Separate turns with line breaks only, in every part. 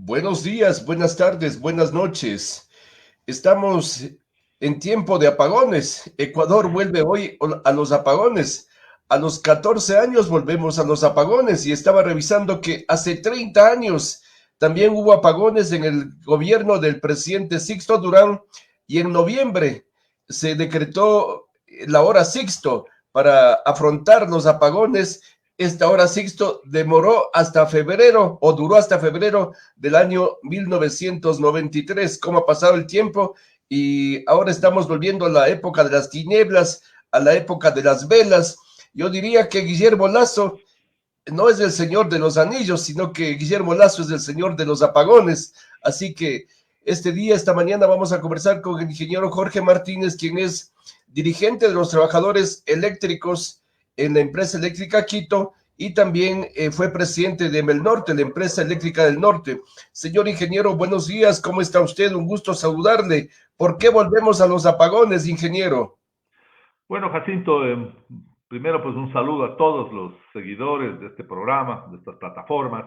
Buenos días, buenas tardes, buenas noches. Estamos en tiempo de apagones. Ecuador vuelve hoy a los apagones. A los 14 años volvemos a los apagones y estaba revisando que hace 30 años también hubo apagones en el gobierno del presidente Sixto Durán y en noviembre se decretó la hora Sixto para afrontar los apagones. Esta hora Sixto demoró hasta febrero o duró hasta febrero del año 1993. ¿Cómo ha pasado el tiempo? Y ahora estamos volviendo a la época de las tinieblas, a la época de las velas. Yo diría que Guillermo Lazo no es el señor de los anillos, sino que Guillermo Lazo es el señor de los apagones. Así que esta mañana vamos a conversar con el ingeniero Jorge Martínez, quien es dirigente de los trabajadores eléctricos en la empresa eléctrica Quito y también fue presidente de Melnorte, la empresa eléctrica del norte. Señor ingeniero, buenos días, ¿cómo está usted? Un gusto saludarle. ¿Por qué volvemos a los apagones, ingeniero?
Bueno, Jacinto, primero pues un saludo a todos los seguidores de este programa, de estas plataformas.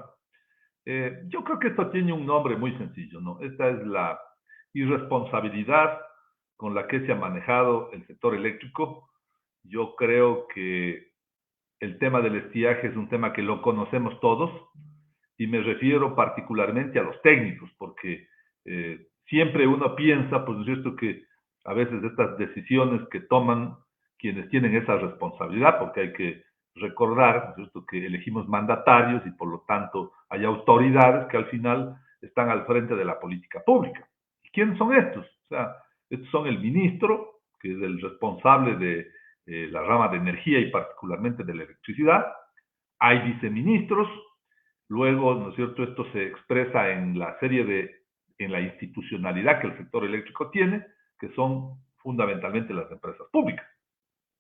Yo creo que esto tiene un nombre muy sencillo, ¿no? Esta es la irresponsabilidad con la que se ha manejado el sector eléctrico. Yo creo que el tema del estiaje es un tema que lo conocemos todos y me refiero particularmente a los técnicos, porque siempre uno piensa, pues, ¿no es cierto?, que a veces estas decisiones que toman quienes tienen esa responsabilidad, porque hay que recordar, ¿no es cierto?, que elegimos mandatarios y por lo tanto hay autoridades que al final están al frente de la política pública. ¿Y quiénes son estos? O sea, estos son el ministro, que es el responsable de la rama de energía y particularmente de la electricidad, hay viceministros, luego, ¿no es cierto?, esto se expresa en la en la institucionalidad que el sector eléctrico tiene, que son fundamentalmente las empresas públicas.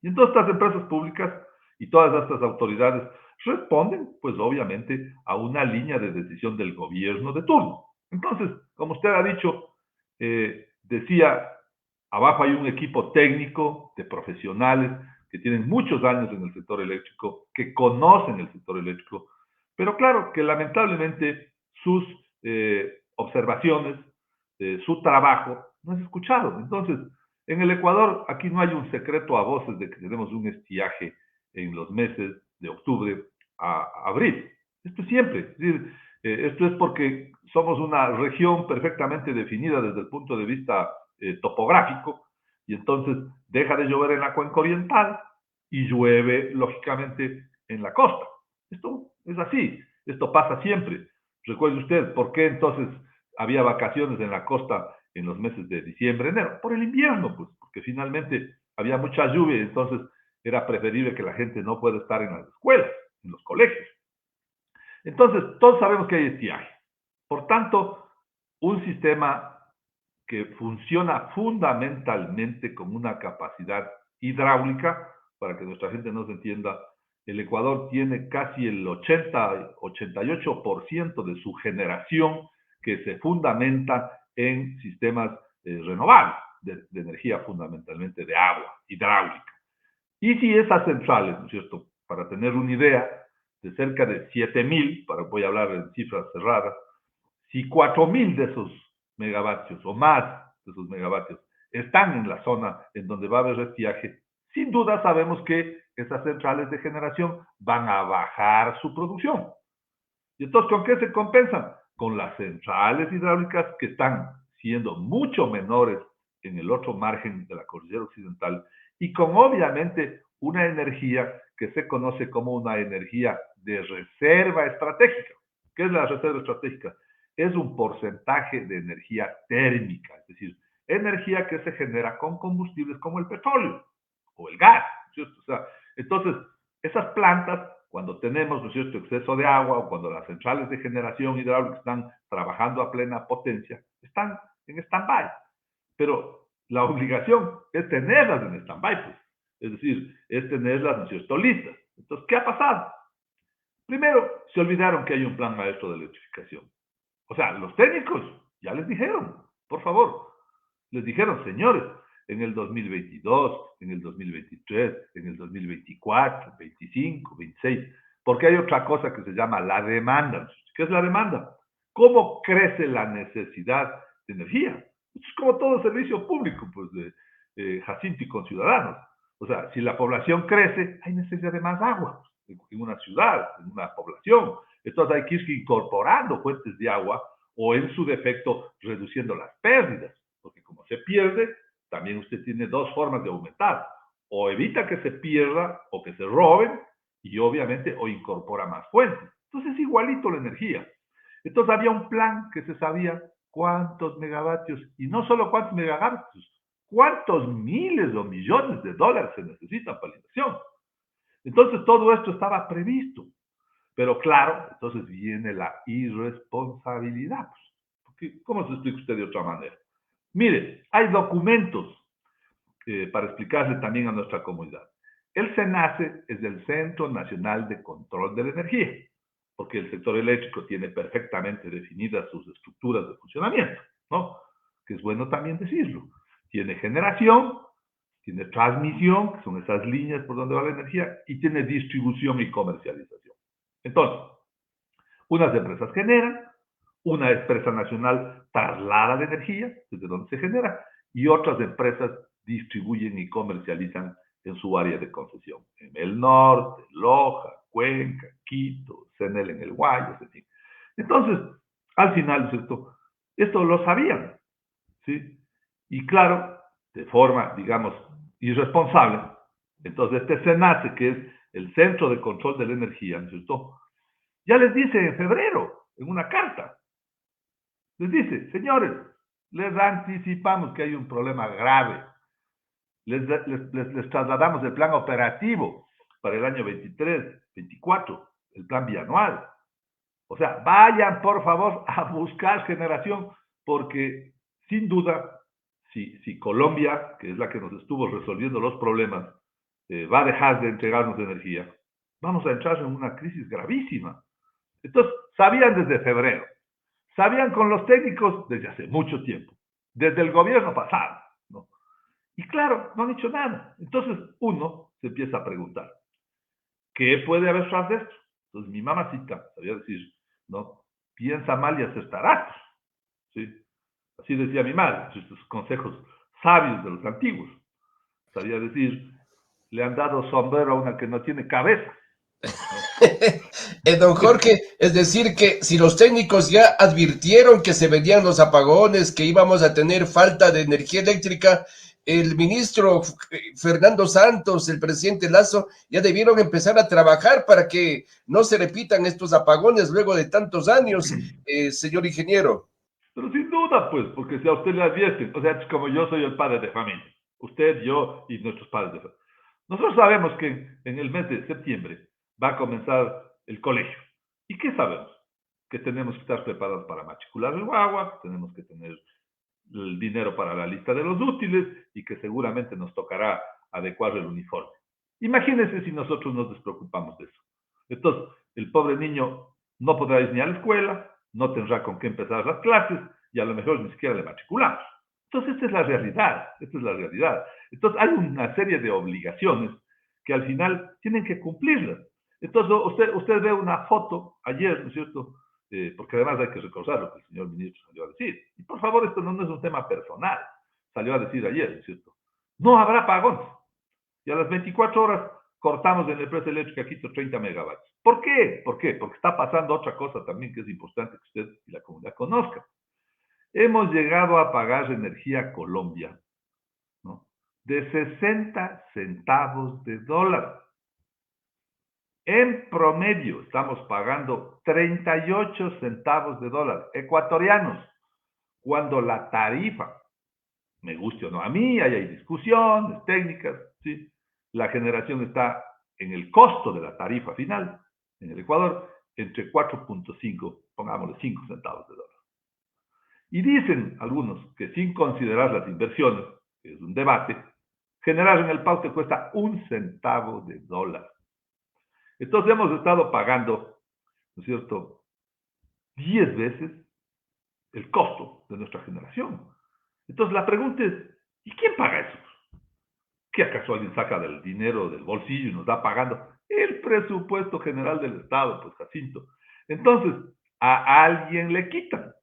Y entonces estas empresas públicas y todas estas autoridades responden, pues obviamente, a una línea de decisión del gobierno de turno. Entonces, como usted ha dicho, decía, abajo hay un equipo técnico de profesionales que tienen muchos años en el sector eléctrico, que conocen el sector eléctrico, pero claro que lamentablemente sus observaciones, su trabajo, no es escuchado. Entonces, en el Ecuador, aquí no hay un secreto a voces de que tenemos un estiaje en los meses de octubre a abril. Esto siempre, es decir, esto es porque somos una región perfectamente definida desde el punto de vista topográfico, y entonces deja de llover en la cuenca oriental y llueve, lógicamente, en la costa. Esto es así, esto pasa siempre. Recuerde usted, ¿por qué entonces había vacaciones en la costa en los meses de diciembre, enero? Por el invierno, pues, porque finalmente había mucha lluvia y entonces era preferible que la gente no pueda estar en las escuelas, en los colegios. Entonces, todos sabemos que hay estiaje. Por tanto, un sistema que funciona fundamentalmente con una capacidad hidráulica, para que nuestra gente nos entienda, el Ecuador tiene casi el 88% de su generación que se fundamenta en sistemas renovables, de energía fundamentalmente de agua, hidráulica. Y si esas centrales, ¿no es cierto?, para tener una idea, de cerca de 7,000, voy a hablar en cifras cerradas, si 4,000 de esos megavatios o más de esos megavatios están en la zona en donde va a haber estiaje, sin duda sabemos que esas centrales de generación van a bajar su producción. ¿Y entonces con qué se compensan? Con las centrales hidráulicas que están siendo mucho menores en el otro margen de la cordillera occidental y con obviamente una energía que se conoce como una energía de reserva estratégica. ¿Qué es la reserva estratégica? Es un porcentaje de energía térmica, es decir, energía que se genera con combustibles como el petróleo o el gas, ¿cierto? O sea, entonces, esas plantas, cuando tenemos, ¿no es cierto?, exceso de agua o cuando las centrales de generación hidráulica están trabajando a plena potencia, están en stand-by. Pero la obligación es tenerlas en stand-by, pues. Es decir, es tenerlas, ¿no es cierto?, listas. Entonces, ¿qué ha pasado? Primero, se olvidaron que hay un plan maestro de electrificación. O sea, los técnicos ya les dijeron, por favor, les dijeron, señores, en el 2022, en el 2023, en el 2024, 25, 26, porque hay otra cosa que se llama la demanda. ¿Qué es la demanda? ¿Cómo crece la necesidad de energía? Es como todo servicio público, pues, Jacinto y con ciudadanos. O sea, si la población crece, hay necesidad de más agua en una ciudad, en una población. Entonces hay que ir incorporando fuentes de agua o en su defecto reduciendo las pérdidas, porque como se pierde, también usted tiene dos formas de aumentar. O evita que se pierda o que se roben y obviamente o incorpora más fuentes. Entonces es igualito la energía. Entonces había un plan que se sabía cuántos megavatios, y no solo cuántos megavatios, cuántos miles o millones de dólares se necesitan para la inversión. Entonces todo esto estaba previsto. Pero claro, entonces viene la irresponsabilidad. Porque, ¿cómo se explica usted de otra manera? Mire, hay documentos para explicarle también a nuestra comunidad. El SENACE es el Centro Nacional de Control de la Energía, porque el sector eléctrico tiene perfectamente definidas sus estructuras de funcionamiento, ¿no? Que es bueno también decirlo. Tiene generación, tiene transmisión, que son esas líneas por donde va la energía, y tiene distribución y comercialización. Entonces, unas empresas generan, una empresa nacional traslada la energía, desde donde se genera, y otras empresas distribuyen y comercializan en su área de concesión. En el norte, Loja, Cuenca, Quito, CENEL en el Guayas, en fin. Entonces, al final, ¿cierto? Esto lo sabían, ¿sí? Y claro, de forma, digamos, irresponsable, entonces este SENACE, que es el Centro de Control de la Energía, ¿cierto? Ya les dice en febrero, en una carta, les dice, señores, les anticipamos que hay un problema grave. Les trasladamos el plan operativo para el año 23-24, el plan bianual. O sea, vayan por favor a buscar generación, porque sin duda, si Colombia, que es la que nos estuvo resolviendo los problemas, va a dejar de entregarnos energía, vamos a entrar en una crisis gravísima. Entonces, sabían desde febrero, sabían con los técnicos desde hace mucho tiempo, desde el gobierno pasado, ¿no? Y claro, no han hecho nada. Entonces, uno se empieza a preguntar, ¿qué puede haber tras de esto? Entonces, mi mamacita sabía decir, ¿no? Piensa mal y acertarás, ¿sí? Así decía mi madre, estos consejos sabios de los antiguos. Sabía decir, le han dado sombrero a una que no tiene cabeza, ¿no?
Don Jorge, es decir, que si los técnicos ya advirtieron que se venían los apagones, que íbamos a tener falta de energía eléctrica, el ministro Fernando Santos, el presidente Lazo, ya debieron empezar a trabajar para que no se repitan estos apagones luego de tantos años, señor ingeniero.
Pero sin duda, pues, porque si a usted le advierten, o sea, es como yo soy el padre de familia, usted, yo y nuestros padres de familia. Nosotros sabemos que en el mes de septiembre va a comenzar el colegio. ¿Y qué sabemos? Que tenemos que estar preparados para matricular el guagua, tenemos que tener el dinero para la lista de los útiles y que seguramente nos tocará adecuar el uniforme. Imagínense si nosotros nos despreocupamos de eso. Entonces, el pobre niño no podrá ir ni a la escuela, no tendrá con qué empezar las clases y a lo mejor ni siquiera le matriculamos. Entonces, esta es la realidad, esta es la realidad. Entonces, hay una serie de obligaciones que al final tienen que cumplirlas. Entonces, usted ve una foto ayer, ¿no es cierto? Porque además hay que recordar lo que el señor ministro salió a decir. Y por favor, esto no es un tema personal. Salió a decir ayer, ¿no es cierto? No habrá apagones. Y a las 24 horas cortamos en la empresa eléctrica Quito 30 megavatios. ¿Por qué? ¿Por qué? Porque está pasando otra cosa también que es importante que usted y la comunidad conozcan. Hemos llegado a pagar energía a Colombia, ¿no? De 60 centavos de dólar. En promedio estamos pagando 38 centavos de dólar ecuatorianos, cuando la tarifa, me guste o no a mí, ahí hay discusiones técnicas, ¿sí? La generación está en el costo de la tarifa final, en el Ecuador, entre 4.5, pongámosle 5 centavos de dólar. Y dicen algunos que sin considerar las inversiones, que es un debate, generar en el PAU te cuesta 1 centavo de dólar. Entonces hemos estado pagando, ¿no es cierto?, 10 veces el costo de nuestra generación. Entonces la pregunta es, ¿y quién paga eso? ¿Qué acaso alguien saca del dinero del bolsillo y nos da pagando? El presupuesto general del Estado, pues Jacinto. Entonces, a alguien le quitan,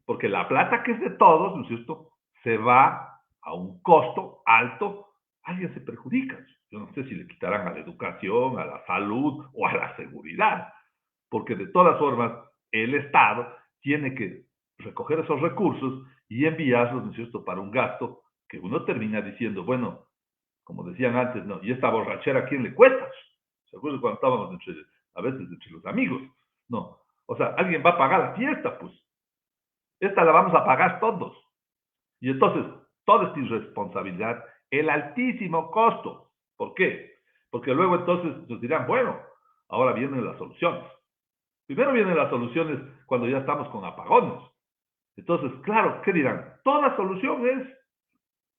porque la plata que es de todos, ¿no es cierto?, se va a un costo alto, alguien se perjudica. Yo no sé si le quitarán a la educación, a la salud o a la seguridad, porque de todas formas el Estado tiene que recoger esos recursos y enviarlos, ¿no es cierto?, para un gasto que uno termina diciendo, bueno, como decían antes, ¿no? ¿Y esta borrachera a quién le cuesta? ¿Se acuerdan cuando estábamos a veces entre los amigos? No. O sea, alguien va a pagar la fiesta, pues. Esta la vamos a pagar todos. Y entonces, toda esta irresponsabilidad, el altísimo costo. ¿Por qué? Porque luego entonces nos dirán, bueno, ahora vienen las soluciones. Primero vienen las soluciones cuando ya estamos con apagones. Entonces, claro, ¿qué dirán? Toda solución es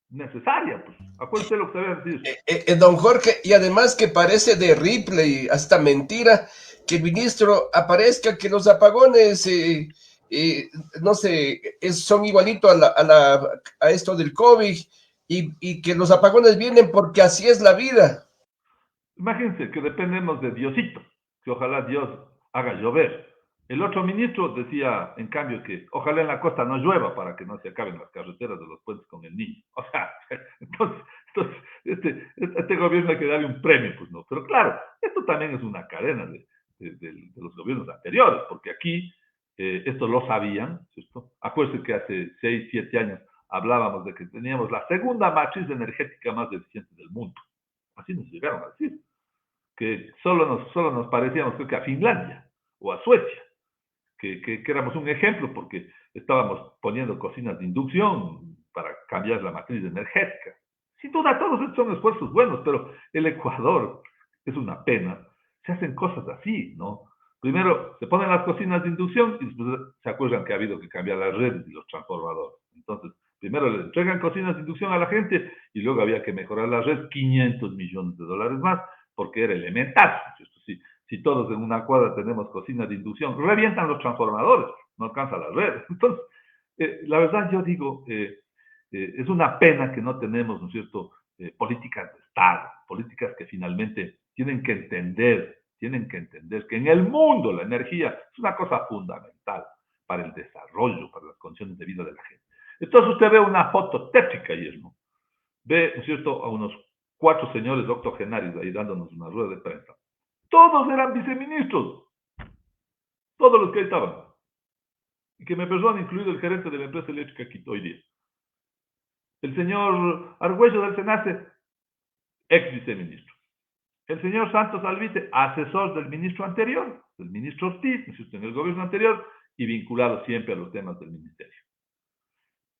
necesaria, pues. Acuérdense lo que se había dicho.
Don Jorge, y además que parece de Ripley, hasta mentira, que el ministro aparezca que los apagones, eh, no sé, son igualito a esto del COVID y que los apagones vienen porque así es la vida.
Imagínense que dependemos de Diosito, que ojalá Dios haga llover. El otro ministro decía, en cambio, que ojalá en la costa no llueva para que no se acaben las carreteras de los puentes con el niño. O sea, entonces este gobierno hay que darle un premio, pues no. Pero claro, esto también es una cadena de los gobiernos anteriores, porque aquí esto lo sabían, ¿cierto? Acuérdense que hace 6, 7 años hablábamos de que teníamos la segunda matriz energética más eficiente del mundo. Así nos llegaron a decir que solo nos parecíamos, creo que a Finlandia o a Suecia, que éramos un ejemplo porque estábamos poniendo cocinas de inducción para cambiar la matriz energética. Sin duda, todos estos son esfuerzos buenos, pero el Ecuador es una pena. Se hacen cosas así, ¿no? Primero se ponen las cocinas de inducción y después se acuerdan que ha habido que cambiar las redes y los transformadores. Entonces, primero le entregan cocinas de inducción a la gente y luego había que mejorar la red, 500 millones de dólares más, porque era elemental. Si todos en una cuadra tenemos cocinas de inducción, revientan los transformadores, no alcanza la red. Entonces, la verdad yo digo, es una pena que no tenemos, ¿no es cierto?, políticas de Estado, políticas que finalmente tienen que entender que en el mundo la energía es una cosa fundamental para el desarrollo, para las condiciones de vida de la gente. Entonces usted ve una foto tétrica ayer, ¿no? Ve, ¿no es cierto?, a unos 4 señores octogenarios ahí dándonos una rueda de prensa. Todos eran viceministros, todos los que ahí estaban. Y que me perdonen, incluido el gerente de la empresa eléctrica Quito hoy día. El señor Argüello del SENACE, ex viceministro. El señor Santos Alvite, asesor del ministro anterior, del ministro Ortiz, en el gobierno anterior, y vinculado siempre a los temas del ministerio.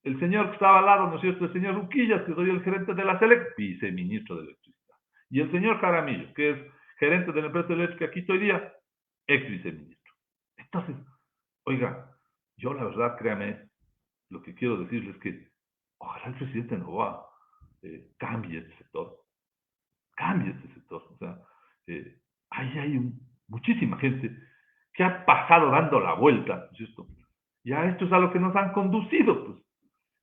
El señor que estaba al lado, ¿no es cierto?, el señor Ruquillas, que soy el gerente de la SELEC, viceministro de Electricidad. Y el señor Jaramillo, que es gerente de la empresa eléctrica Quito hoy día, ex viceministro. Entonces, oiga, yo la verdad, créame, lo que quiero decirles es que ojalá el presidente Noboa cambie este sector. Cambie este sector. O sea, ahí hay muchísima gente que ha pasado dando la vuelta, ¿no es cierto? Y a esto es a lo que nos han conducido, pues.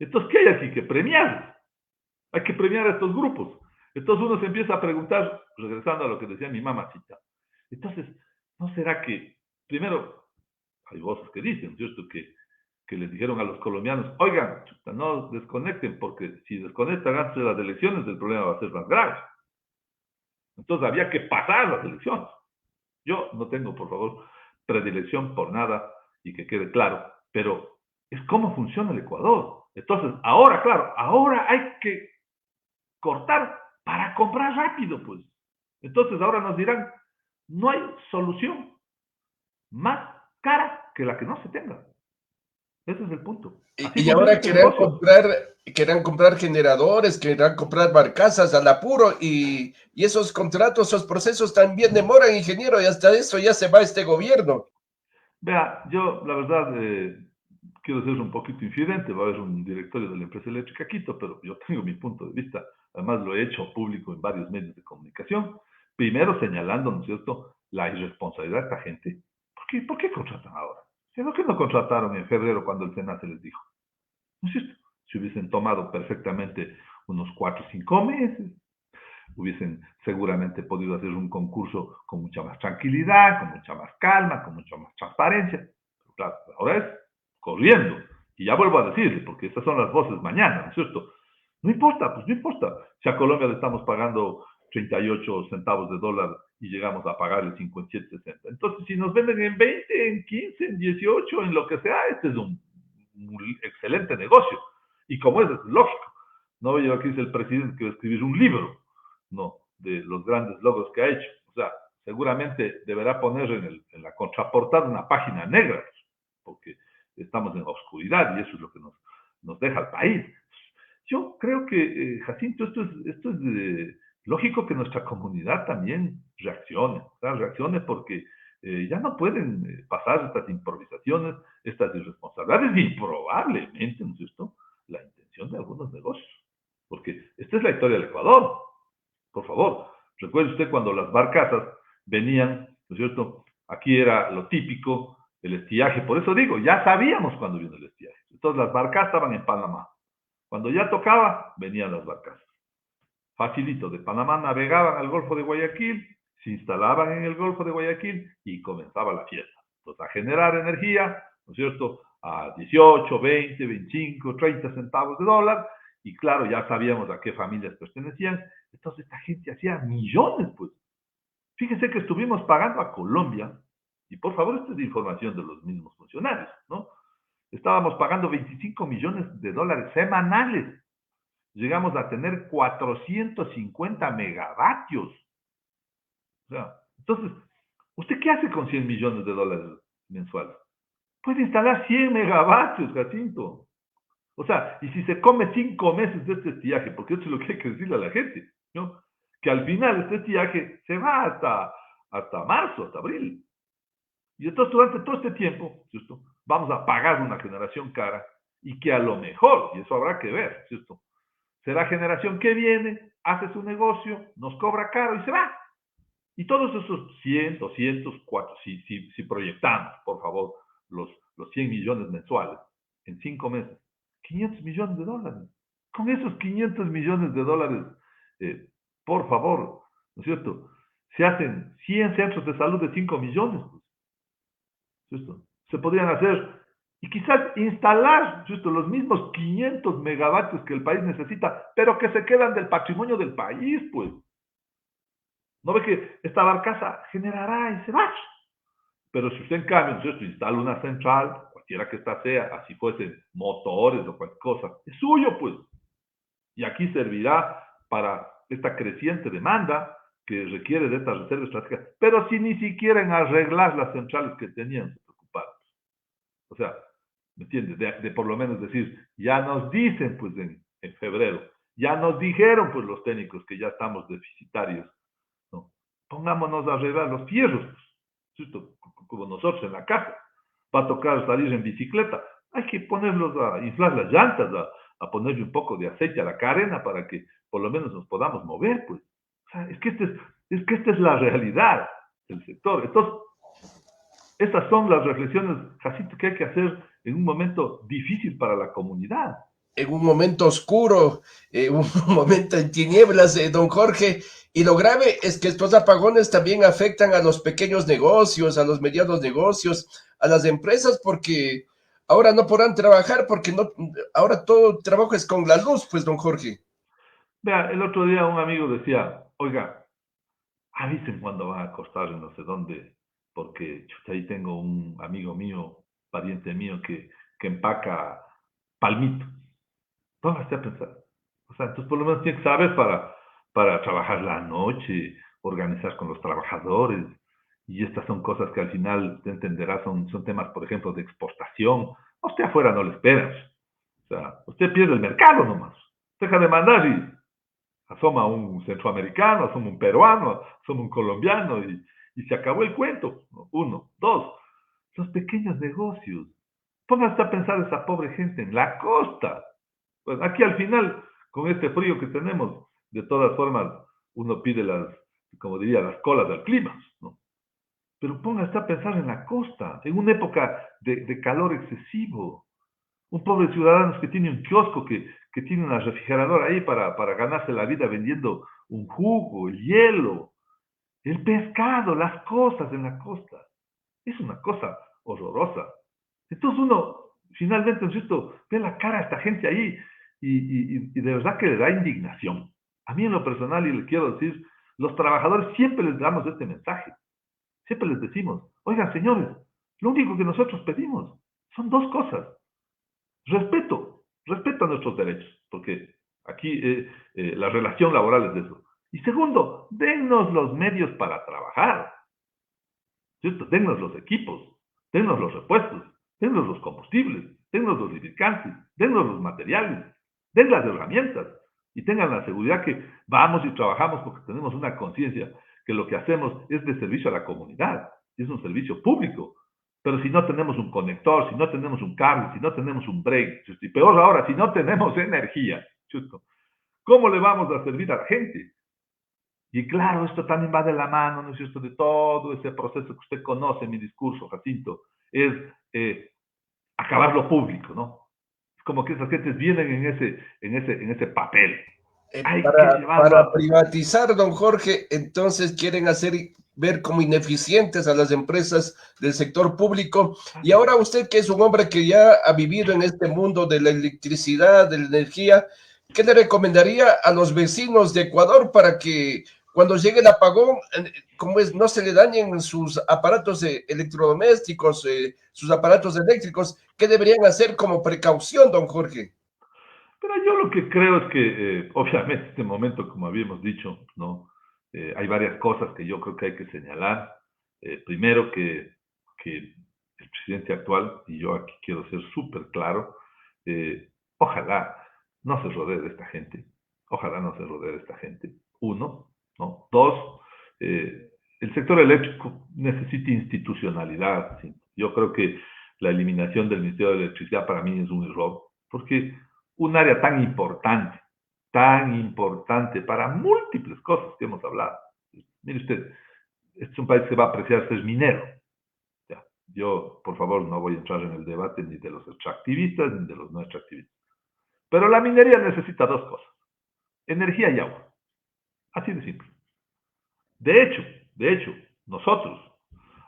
Entonces, ¿qué hay aquí? Que premiar. Hay que premiar a estos grupos. Entonces uno se empieza a preguntar, regresando a lo que decía mi mamacita, entonces, ¿no será que, primero, hay voces que dicen, ¿cierto?, que les dijeron a los colombianos, oigan, no desconecten, porque si desconectan antes de las elecciones, el problema va a ser más grave. Entonces había que pasar las elecciones. Yo no tengo, por favor, predilección por nada, y que quede claro, pero es cómo funciona el Ecuador. Entonces, ahora, claro, ahora hay que cortar para comprar rápido, pues. Entonces ahora nos dirán, no hay solución más cara que la que no se tenga. Ese es el punto. Así
Y
funciona
ahora
este negocio.
querrán comprar generadores, querrán comprar barcazas al apuro y esos contratos, esos procesos también demoran, ingeniero, y hasta eso ya se va este gobierno.
Vea, yo la verdad quiero ser un poquito infidente, va a haber un directorio de la empresa eléctrica Quito, pero yo tengo mi punto de vista, además lo he hecho público en varios medios de comunicación, primero señalando, ¿no es cierto?, la irresponsabilidad de esta gente. ¿Por qué contratan ahora? ¿Por qué no contrataron en febrero cuando el Senado se les dijo? ¿No es cierto? Si hubiesen tomado perfectamente unos 4 o 5 meses, hubiesen seguramente podido hacer un concurso con mucha más tranquilidad, con mucha más calma, con mucha más transparencia. ahora es corriendo. Y ya vuelvo a decirle, porque estas son las voces mañana, ¿no es cierto? No importa, pues no importa. Si a Colombia le estamos pagando 38 centavos de dólar y llegamos a pagarle 57, 60. Entonces, si nos venden en 20, en 15, en 18, en lo que sea, este es un excelente negocio. Y como es lógico. No veo aquí dice el presidente que va a escribir un libro, no, de los grandes logros que ha hecho. O sea, seguramente deberá poner en la contraportada una página negra, porque estamos en la oscuridad y eso es lo que nos deja al país. Yo creo que, Jacinto, esto es lógico que nuestra comunidad también reaccione, o sea, reaccione porque ya no pueden pasar estas improvisaciones, estas irresponsabilidades y probablemente, ¿no es cierto?, la intención de algunos negocios. Porque esta es la historia del Ecuador. Por favor, recuerde usted cuando las barcazas venían, ¿no es cierto? Aquí era lo típico, el estiaje. Por eso digo, ya sabíamos cuándo vino el estiaje. Entonces las barcas estaban en Panamá. Cuando ya tocaba, venían las barcas. Facilito, de Panamá navegaban al Golfo de Guayaquil, se instalaban en el Golfo de Guayaquil y comenzaba la fiesta. Entonces, a generar energía, ¿no es cierto?, a 18, 20, 25, 30 centavos de dólar, y claro, ya sabíamos a qué familias pertenecían. Entonces, esta gente hacía millones, pues. Fíjense que estuvimos pagando a Colombia, y por favor, esta es información de los mismos funcionarios, ¿no? Estábamos pagando 25 millones de dólares semanales. Llegamos a tener 450 megavatios. O sea, entonces, ¿usted qué hace con 100 millones de dólares mensuales? Puede instalar 100 megavatios, Jacinto. O sea, y si se come 5 meses de este estiaje, porque eso es lo que hay que decirle a la gente, ¿no? Que al final este estiaje se va hasta marzo, hasta abril. Y entonces durante todo este tiempo, ¿cierto?, vamos a pagar una generación cara y que a lo mejor, y eso habrá que ver, ¿cierto?, será generación que viene, hace su negocio, nos cobra caro y se va. Y todos esos 100, 200, 4, si proyectamos, por favor, los 100 millones mensuales en 5 meses, 500 millones de dólares. Con esos 500 millones de dólares, eh, por favor, ¿no es cierto?, se hacen 100 centros de salud de 5 millones, pues, ¿cierto? Se podrían hacer y quizás instalar, ¿cierto?, los mismos 500 megavatios que el país necesita, pero que se quedan del patrimonio del país, pues. ¿No ve que esta barcaza generará y se va? Pero si usted en cambio, ¿no es cierto?, instala una central, cualquiera que ésta sea, así fuesen motores o cualquier cosa, es suyo, pues. Y aquí servirá para esta creciente demanda que requiere de estas reservas estratégicas, pero si ni siquiera en arreglar las centrales que tenían se preocuparon. O sea, ¿me entiendes? De por lo menos decir, ya nos dicen, pues, en febrero, ya nos dijeron, pues, los técnicos que ya estamos deficitarios, ¿no? Pongámonos a arreglar los fierros, pues, ¿cierto?, como nosotros en la casa. Va a tocar salir en bicicleta. Hay que ponerlos a inflar las llantas, a ponerle un poco de aceite a la carena para que por lo menos nos podamos mover, pues. O sea, es que esta es la realidad del sector. Entonces, estas son las reflexiones, Jacinto, que hay que hacer en un momento difícil para la comunidad.
En un momento oscuro, un momento en tinieblas, don Jorge. Y lo grave es que estos apagones también afectan a los pequeños negocios, a los medianos negocios, a las empresas, porque ahora no podrán trabajar, porque no, ahora todo trabajo es con la luz, pues, don Jorge.
Vea, el otro día un amigo decía, oiga, avisen cuando van a acostar en no sé dónde, porque chuta, ahí tengo un amigo mío, pariente mío, que empaca palmito. Póngase a pensar. O sea, entonces por lo menos tiene que saber para trabajar la noche, organizar con los trabajadores. Y estas son cosas que al final, te entenderá, son temas, por ejemplo, de exportación. A usted afuera no le esperas. O sea, usted pierde el mercado nomás. Deja de mandar y asoma un centroamericano, asoma un peruano, asoma un colombiano y se acabó el cuento. Uno, dos, los pequeños negocios. Póngase a pensar esa pobre gente en la costa. Pues aquí al final, con este frío que tenemos, de todas formas, uno pide como diría, las colas del clima, ¿no? Pero póngase a pensar en la costa, en una época de calor excesivo. Un pobre ciudadano que tiene un kiosco, que tiene una refrigeradora ahí para ganarse la vida vendiendo un jugo, el hielo, el pescado, las cosas en la costa. Es una cosa horrorosa. Entonces uno, finalmente, ¿no es cierto?, ve la cara a esta gente ahí y de verdad que le da indignación. A mí en lo personal, y le quiero decir, los trabajadores siempre les damos este mensaje. Siempre les decimos, oigan, señores, lo único que nosotros pedimos son dos cosas. Respeto a nuestros derechos, porque aquí la relación laboral es de eso. Y segundo, dennos los medios para trabajar, ¿cierto? Dennos los equipos, dennos los repuestos, dennos los combustibles, dennos los lubricantes, dennos los materiales, den las herramientas y tengan la seguridad que vamos y trabajamos porque tenemos una conciencia que lo que hacemos es de servicio a la comunidad, es un servicio público. Pero si no tenemos un conector, si no tenemos un cable, si no tenemos un break, y peor ahora, si no tenemos energía, ¿cierto?, ¿cómo le vamos a servir a la gente? Y claro, esto también va de la mano, ¿no es cierto?, de todo ese proceso que usted conoce en mi discurso, Jacinto, es acabar lo público, ¿no? Es como que esas gentes vienen en ese papel. Hay que llevarlo
Para
a...
privatizar, don Jorge, entonces quieren hacer ver como ineficientes a las empresas del sector público. Y ahora usted, que es un hombre que ya ha vivido en este mundo de la electricidad, de la energía, ¿qué le recomendaría a los vecinos de Ecuador para que cuando llegue el apagón, como es, no se le dañen sus aparatos electrodomésticos, sus aparatos eléctricos? ¿Qué deberían hacer como precaución, don Jorge?
Pero yo lo que creo es que, obviamente, en este momento, como habíamos dicho, ¿no? Hay varias cosas que yo creo que hay que señalar. Primero, que el presidente actual, y yo aquí quiero ser súper claro, ojalá no se rodee de esta gente. Ojalá no se rodee de esta gente. Uno, ¿no? Dos, el sector eléctrico necesita institucionalidad. ¿Sí? Yo creo que la eliminación del Ministerio de Electricidad para mí es un error, porque un área tan importante para múltiples cosas que hemos hablado. Mire usted, este es un país que va a apreciar ser minero. Ya. Yo, por favor, no voy a entrar en el debate ni de los extractivistas ni de los no extractivistas. Pero la minería necesita dos cosas: energía y agua. Así de simple. De hecho, nosotros,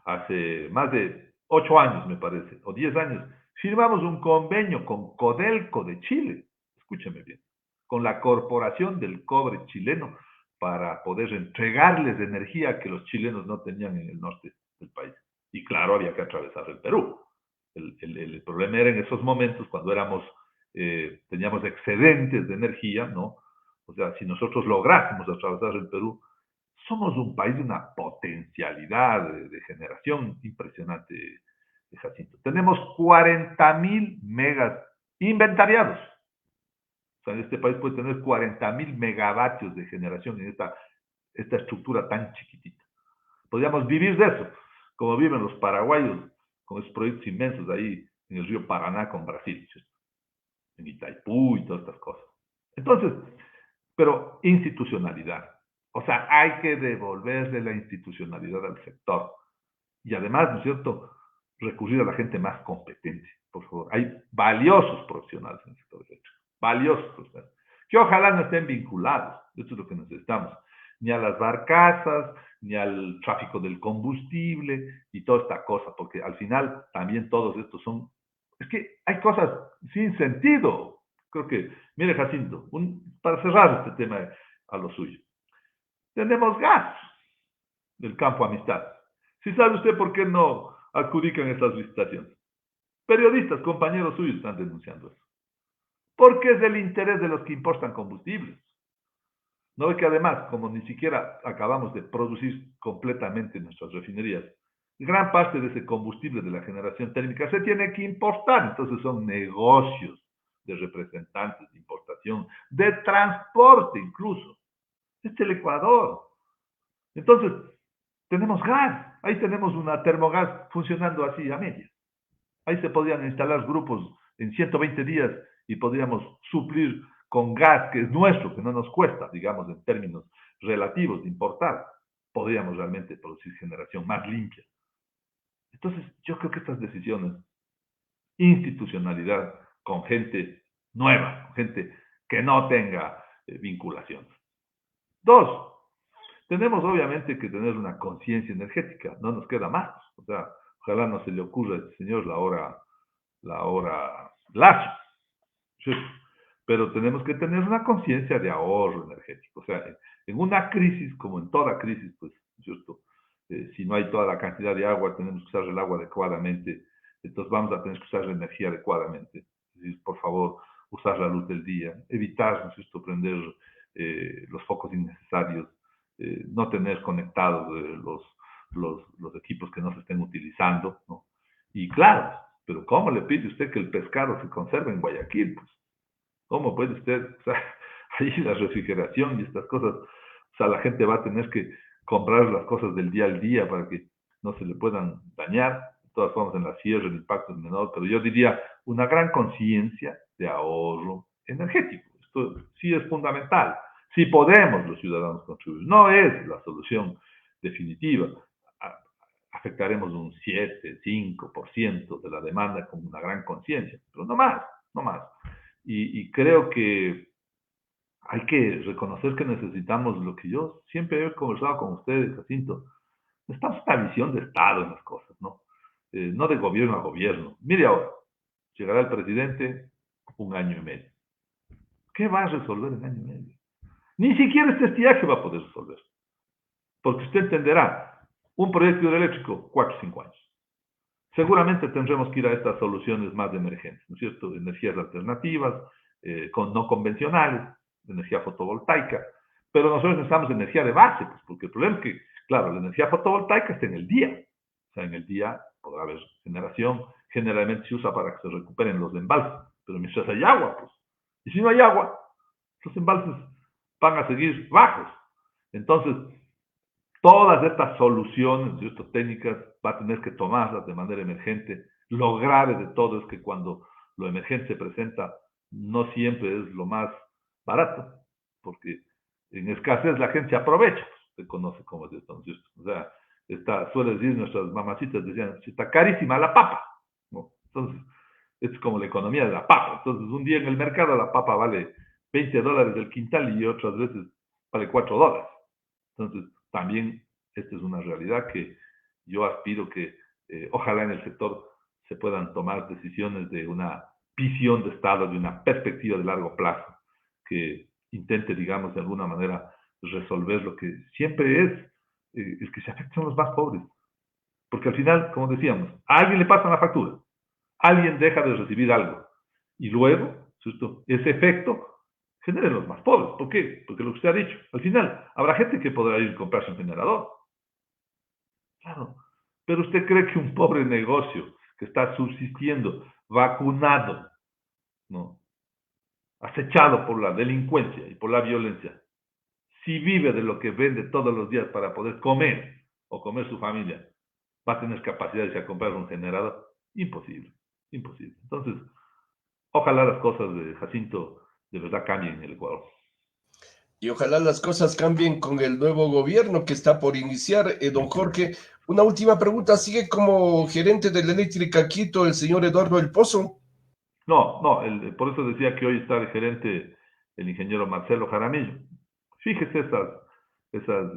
hace más de 8 años, me parece, o 10 años, firmamos un convenio con Codelco de Chile, escúcheme bien, con la Corporación del Cobre chileno, para poder entregarles energía que los chilenos no tenían en el norte del país. Y claro, había que atravesar el Perú. El problema era en esos momentos, cuando teníamos excedentes de energía, ¿no? O sea, si nosotros lográsemos atravesar el Perú, somos un país de una potencialidad de generación impresionante, Jacinto. Tenemos 40.000 megas inventariados. O sea, este país puede tener 40.000 megavatios de generación en esta estructura tan chiquitita. Podríamos vivir de eso, como viven los paraguayos con esos proyectos inmensos ahí en el río Paraná con Brasil, ¿cierto?, en Itaipú y todas estas cosas. Entonces, pero institucionalidad. O sea, hay que devolverle la institucionalidad al sector. Y además, ¿no es cierto?, recurrir a la gente más competente, por favor. Hay valiosos profesionales en el sector eléctrico, valiosos profesionales, que ojalá no estén vinculados, esto es lo que necesitamos, ni a las barcazas, ni al tráfico del combustible, y toda esta cosa, porque al final también todos estos son, es que hay cosas sin sentido. Creo que, mire, Jacinto, para cerrar este tema a lo suyo, tenemos gas del campo Amistad. Si sabe usted por qué no adjudican estas licitaciones. Periodistas, compañeros suyos están denunciando eso. Porque es del interés de los que importan combustibles. No ve que además, como ni siquiera acabamos de producir completamente nuestras refinerías, gran parte de ese combustible de la generación térmica se tiene que importar. Entonces son negocios de representantes de importación, de transporte incluso. Este es el Ecuador. Entonces, tenemos gas. Ahí tenemos una termogás funcionando así a media. Ahí se podrían instalar grupos en 120 días y podríamos suplir con gas que es nuestro, que no nos cuesta, digamos, en términos relativos de importar. Podríamos realmente producir generación más limpia. Entonces, yo creo que estas decisiones, institucionalidad con gente nueva, con gente que no tenga vinculaciones. Dos, tenemos obviamente que tener una conciencia energética, no nos queda más. O sea, ojalá no se le ocurra a este señor la hora la hora lazo, ¿sí? Pero tenemos que tener una conciencia de ahorro energético. O sea, en una crisis, como en toda crisis, pues, ¿cierto? Si no hay toda la cantidad de agua, tenemos que usar el agua adecuadamente, entonces vamos a tener que usar la energía adecuadamente. Es decir, por favor, usar la luz del día, evitar, ¿no es cierto?, prender los focos innecesarios, no tener conectados los equipos que no se estén utilizando, ¿no? Y claro, pero ¿cómo le pide usted que el pescado se conserve en Guayaquil? Pues, ¿cómo puede usted? O sea, ahí la refrigeración y estas cosas, o sea, la gente va a tener que comprar las cosas del día al día para que no se le puedan dañar. De todas formas, en la sierra el impacto es menor, pero yo diría una gran conciencia de ahorro energético. Esto sí es fundamental. Si podemos los ciudadanos contribuir, no es la solución definitiva. Afectaremos un 7, 5% de la demanda con una gran conciencia, pero no más, no más. Y creo que hay que reconocer que necesitamos lo que yo siempre he conversado con ustedes, Jacinto. Necesitamos una visión de Estado en las cosas, ¿no? No de gobierno a gobierno. Mire ahora, llegará el presidente 1 año y medio. ¿Qué va a resolver en 1 año y medio? Ni siquiera este estiaje va a poder resolver. Porque usted entenderá, un proyecto hidroeléctrico, 4 o 5 años. Seguramente tendremos que ir a estas soluciones más de emergencia, ¿no es cierto? Energías alternativas, no convencionales, energía fotovoltaica, pero nosotros necesitamos energía de base, pues, porque el problema es que, claro, la energía fotovoltaica está en el día, o sea, en el día podrá haber generación, generalmente se usa para que se recuperen los embalses, pero mientras hay agua, pues, y si no hay agua, los embalses van a seguir bajos. Entonces, todas estas soluciones y estas técnicas va a tener que tomarlas de manera emergente. Lo grave de todo es que cuando lo emergente se presenta, no siempre es lo más barato, porque en escasez la gente se aprovecha, se conoce como es esto, ¿no? O sea, suele decir nuestras mamacitas, decían, está carísima la papa, ¿no? Entonces, es como la economía de la papa. Entonces, un día en el mercado la papa vale $20 el quintal y otras veces vale $4. Entonces, también esta es una realidad que yo aspiro que ojalá en el sector se puedan tomar decisiones de una visión de Estado, de una perspectiva de largo plazo, que intente, digamos, de alguna manera resolver lo que siempre es el que se afectan los más pobres. Porque al final, como decíamos, a alguien le pasa la factura, alguien deja de recibir algo, y luego, ¿cierto?, ese efecto generen los más pobres. ¿Por qué? Porque lo que usted ha dicho, al final habrá gente que podrá ir a comprarse un generador. Claro. Pero usted cree que un pobre negocio que está subsistiendo, vacunado, ¿no?, acechado por la delincuencia y por la violencia, si vive de lo que vende todos los días para poder comer o comer su familia, va a tener capacidad de irse a comprar un generador? Imposible, imposible. Entonces, ojalá las cosas de Jacinto de verdad cambien en el Ecuador.
Y ojalá las cosas cambien con el nuevo gobierno que está por iniciar. Don Jorge, una última pregunta. ¿Sigue como gerente de la eléctrica Quito el señor Eduardo El Pozo?
No, no, por eso decía que hoy está de gerente el ingeniero Marcelo Jaramillo. Fíjese esas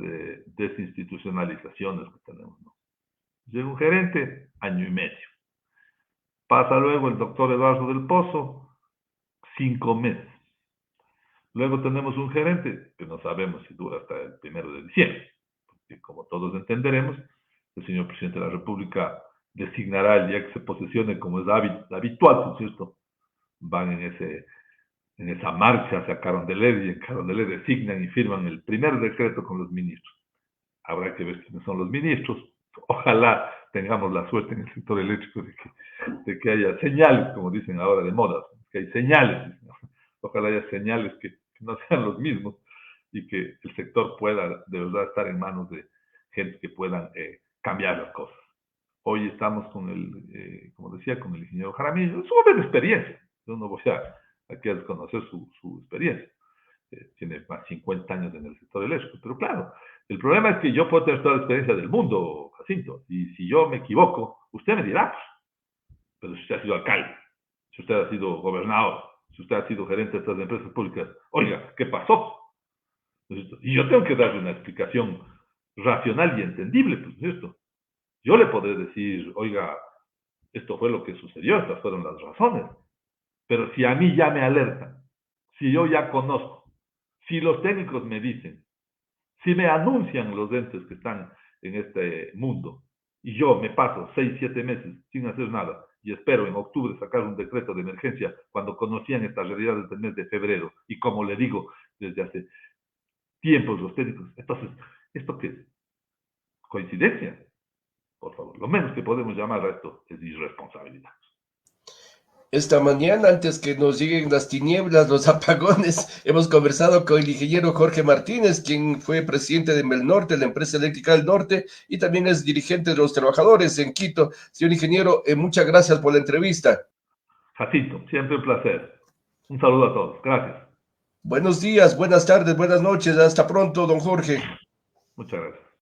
desinstitucionalizaciones que tenemos, ¿no? Llega un gerente, 1 año y medio. Pasa luego el doctor Eduardo del Pozo, 5 meses. Luego tenemos un gerente que no sabemos si dura hasta el 1 de diciembre. Porque como todos entenderemos, el señor presidente de la República designará el día que se posesione, como es habitual, ¿no es cierto? Van en esa marcha hacia Carondelet y en Carondelet designan y firman el primer decreto con los ministros. Habrá que ver quiénes son los ministros. Ojalá tengamos la suerte en el sector eléctrico de que haya señales, como dicen ahora de moda, que hay señales. Ojalá haya señales que no sean los mismos y que el sector pueda de verdad estar en manos de gente que puedan cambiar las cosas. Hoy estamos como decía, con el ingeniero Jaramillo. Es un hombre de experiencia. Yo no voy aquí a desconocer su experiencia. Tiene más de 50 años en el sector eléctrico. Pero claro, el problema es que yo puedo tener toda la experiencia del mundo, Jacinto, y si yo me equivoco, usted me dirá, pero si usted ha sido alcalde, si usted ha sido gobernador, si usted ha sido gerente de estas empresas públicas, oiga, ¿qué pasó? Y yo tengo que darle una explicación racional y entendible, pues, ¿cierto? Yo le podré decir, oiga, esto fue lo que sucedió, estas fueron las razones. Pero si a mí ya me alertan, si yo ya conozco, si los técnicos me dicen, si me anuncian los entes que están en este mundo, y yo me paso 6, 7 meses sin hacer nada, y espero en octubre sacar un decreto de emergencia cuando conocían esta realidad desde el mes de febrero, y como le digo, desde hace tiempos los técnicos, entonces, ¿esto qué es? ¿Coincidencia? Por favor, lo menos que podemos llamar a esto es irresponsabilidad.
Esta mañana, antes que nos lleguen las tinieblas, los apagones, hemos conversado con el ingeniero Jorge Martínez, quien fue presidente de Melnorte, la empresa eléctrica del norte, y también es dirigente de los trabajadores en Quito. Señor ingeniero, muchas gracias por la entrevista.
Jacinto, siempre un placer. Un saludo a todos. Gracias.
Buenos días, buenas tardes, buenas noches. Hasta pronto, don Jorge.
Muchas gracias.